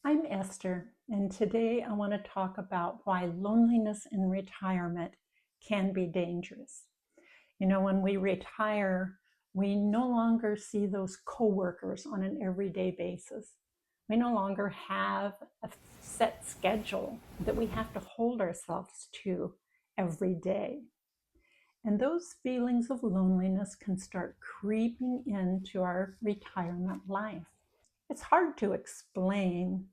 I'm Esther, and today I want to talk about why loneliness in retirement can be dangerous. When we retire, we no longer see those coworkers on an everyday basis. We no longer have a set schedule that we have to hold ourselves to every day. And those feelings of loneliness can start creeping into our retirement life. It's hard to explain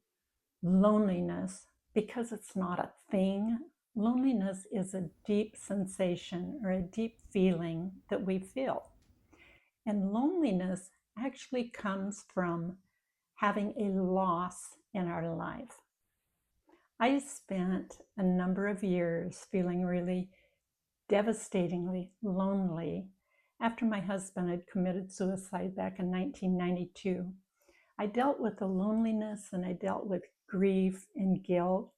loneliness because it's not a thing. Loneliness is a deep sensation or a deep feeling that we feel. And loneliness actually comes from having a loss in our life. I spent a number of years feeling really devastatingly lonely after my husband had committed suicide back in 1992. I dealt with the loneliness and I dealt with grief and guilt.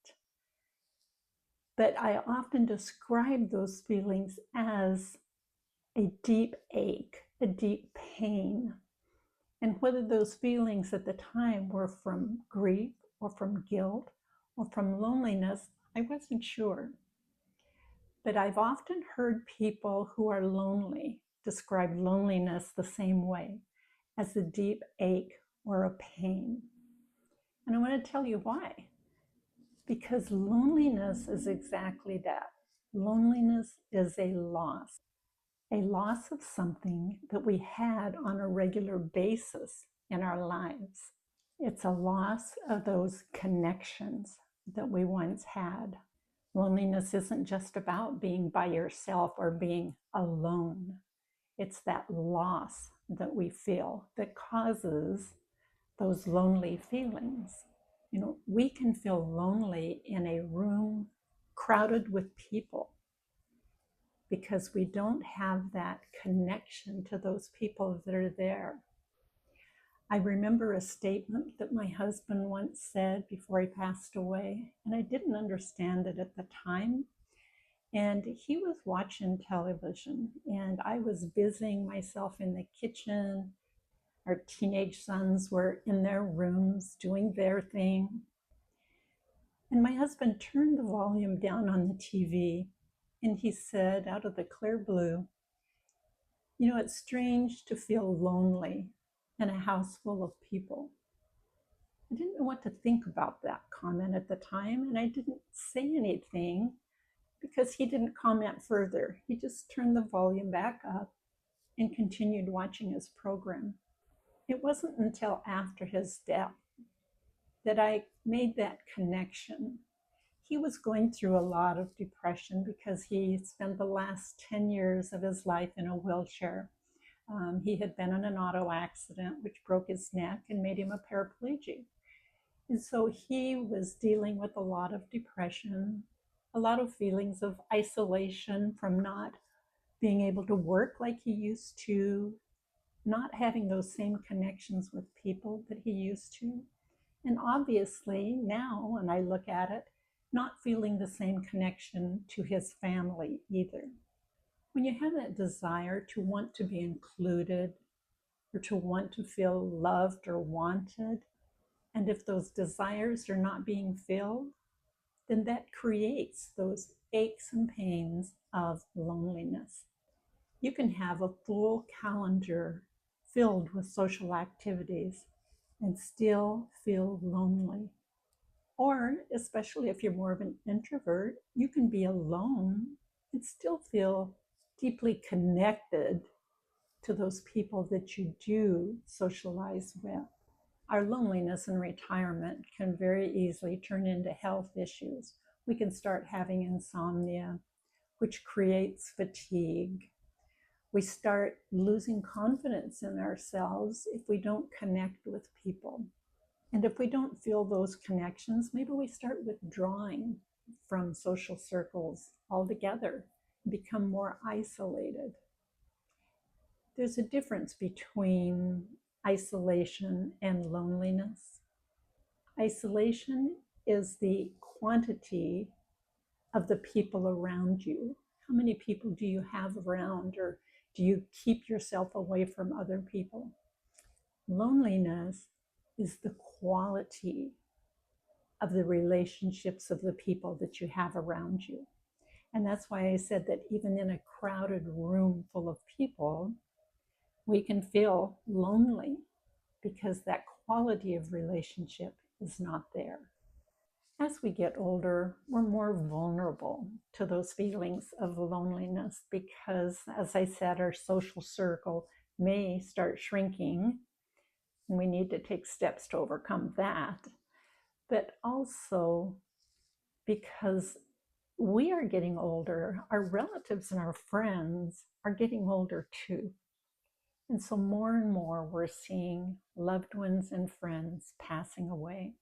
But I often describe those feelings as a deep ache, a deep pain. And whether those feelings at the time were from grief or from guilt or from loneliness, I wasn't sure. But I've often heard people who are lonely describe loneliness the same way, as a deep ache or a pain. And I want to tell you why. Because loneliness is exactly that. Loneliness is a loss of something that we had on a regular basis in our lives. It's a loss of those connections that we once had. Loneliness isn't just about being by yourself or being alone. It's that loss that we feel that causes those lonely feelings. We can feel lonely in a room crowded with people because we don't have that connection to those people that are there. I remember a statement that my husband once said before he passed away, and I didn't understand it at the time. And he was watching television, and I was busying myself in the kitchen. Our teenage sons were in their rooms doing their thing. And my husband turned the volume down on the TV and he said, out of the clear blue, it's strange to feel lonely in a house full of people. I didn't know what to think about that comment at the time, and I didn't say anything because he didn't comment further. He just turned the volume back up and continued watching his program. It wasn't until after his death that I made that connection. He was going through a lot of depression because he spent the last 10 years of his life in a wheelchair. He had been in an auto accident which broke his neck and made him a paraplegic. And so he was dealing with a lot of depression, a lot of feelings of isolation from not being able to work like he used to, not having those same connections with people that he used to. And obviously now, when I look at it, not feeling the same connection to his family either. When you have that desire to want to be included or to want to feel loved or wanted, and if those desires are not being filled, then that creates those aches and pains of loneliness. You can have a full calendar filled with social activities and still feel lonely. Or, especially if you're more of an introvert, you can be alone and still feel deeply connected to those people that you do socialize with. Our loneliness in retirement can very easily turn into health issues. We can start having insomnia, which creates fatigue. We start losing confidence in ourselves if we don't connect with people. And if we don't feel those connections, maybe we start withdrawing from social circles altogether and become more isolated. There's a difference between isolation and loneliness. Isolation is the quantity of the people around you. How many people do you have around, or do you keep yourself away from other people? Loneliness is the quality of the relationships of the people that you have around you. And that's why I said that even in a crowded room full of people, we can feel lonely because that quality of relationship is not there. As we get older, we're more vulnerable to those feelings of loneliness because, as I said, our social circle may start shrinking, and we need to take steps to overcome that. But also because we are getting older, our relatives and our friends are getting older too. And so more and more we're seeing loved ones and friends passing away.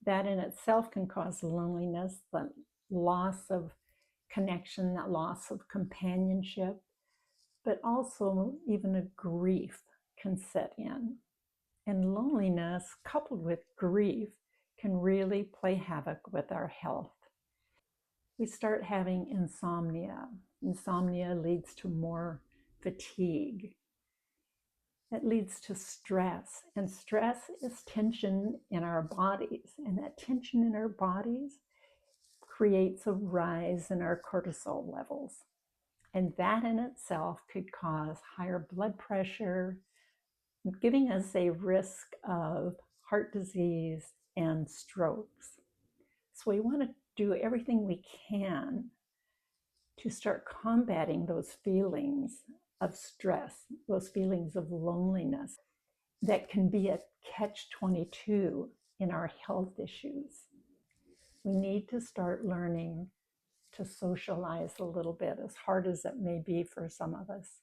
That in itself can cause loneliness, the loss of connection, that loss of companionship, but also even a grief can set in. And loneliness coupled with grief can really play havoc with our health. We start having insomnia. Insomnia leads to more fatigue. It leads to stress, and stress is tension in our bodies, and that tension in our bodies creates a rise in our cortisol levels. And that in itself could cause higher blood pressure, giving us a risk of heart disease and strokes. So we want to do everything we can to start combating those feelings of stress, those feelings of loneliness that can be a catch-22 in our health issues. We need to start learning to socialize a little bit, as hard as it may be for some of us.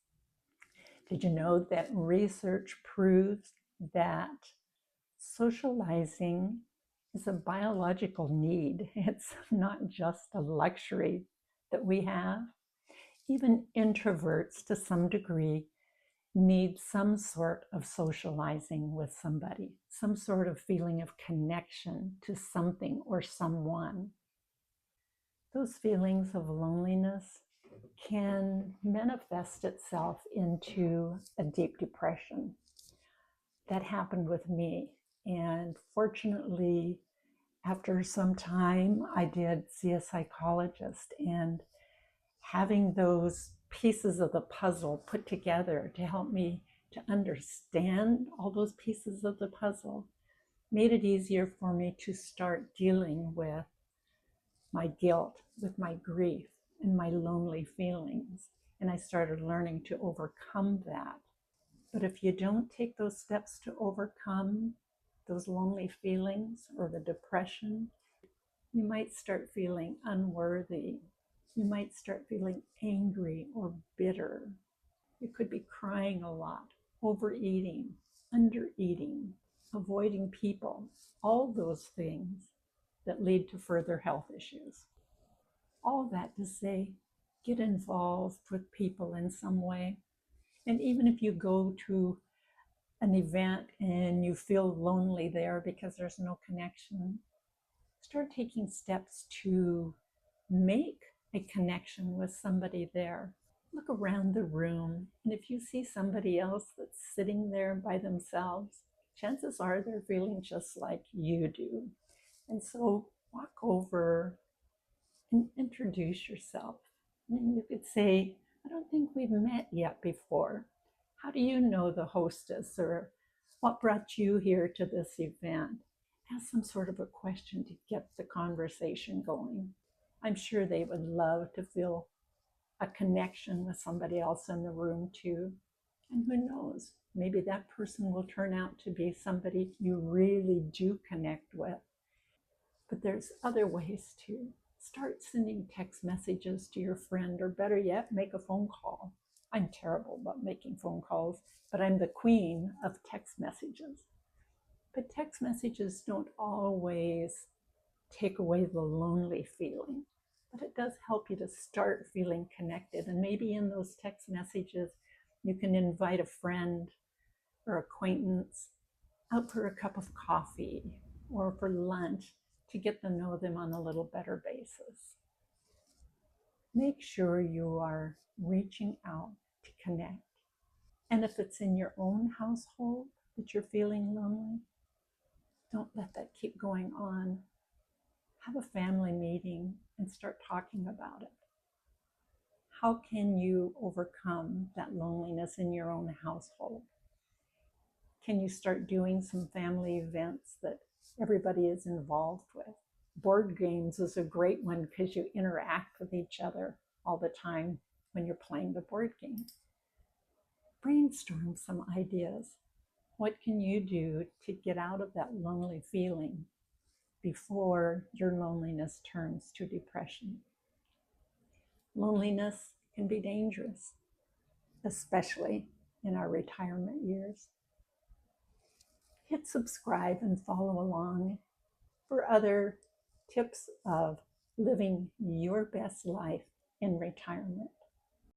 Did you know that research proves that socializing is a biological need? It's not just a luxury that we have. Even introverts, to some degree, need some sort of socializing with somebody, some sort of feeling of connection to something or someone. Those feelings of loneliness can manifest itself into a deep depression. That happened with me. And fortunately, after some time, I did see a psychologist, and having those pieces of the puzzle put together to help me to understand all those pieces of the puzzle made it easier for me to start dealing with my guilt, with my grief, and my lonely feelings. And I started learning to overcome that. But if you don't take those steps to overcome those lonely feelings or the depression, you might start feeling unworthy. You might start feeling angry or bitter. You could be crying a lot, overeating, undereating, avoiding people, all those things that lead to further health issues. All that to say, get involved with people in some way. And even if you go to an event and you feel lonely there because there's no connection, start taking steps to make a connection with somebody there. Look around the room, and if you see somebody else that's sitting there by themselves, chances are they're feeling just like you do. And so walk over and introduce yourself. And you could say, I don't think we've met yet before. How do you know the hostess, or what brought you here to this event? Ask some sort of a question to get the conversation going. I'm sure they would love to feel a connection with somebody else in the room too. And who knows, maybe that person will turn out to be somebody you really do connect with. But there's other ways too. Start sending text messages to your friend, or better yet, make a phone call. I'm terrible about making phone calls, but I'm the queen of text messages. But text messages don't always take away the lonely feeling, but it does help you to start feeling connected. And maybe in those text messages, you can invite a friend or acquaintance out for a cup of coffee or for lunch to get to know them on a little better basis. Make sure you are reaching out to connect. And if it's in your own household that you're feeling lonely, Don't let that keep going on. Have a family meeting and start talking about it. How can you overcome that loneliness in your own household? Can you start doing some family events that everybody is involved with? Board games is a great one because you interact with each other all the time when you're playing the board game. Brainstorm some ideas. What can you do to get out of that lonely feeling before your loneliness turns to depression? Loneliness can be dangerous, especially in our retirement years. Hit subscribe and follow along for other tips of living your best life in retirement.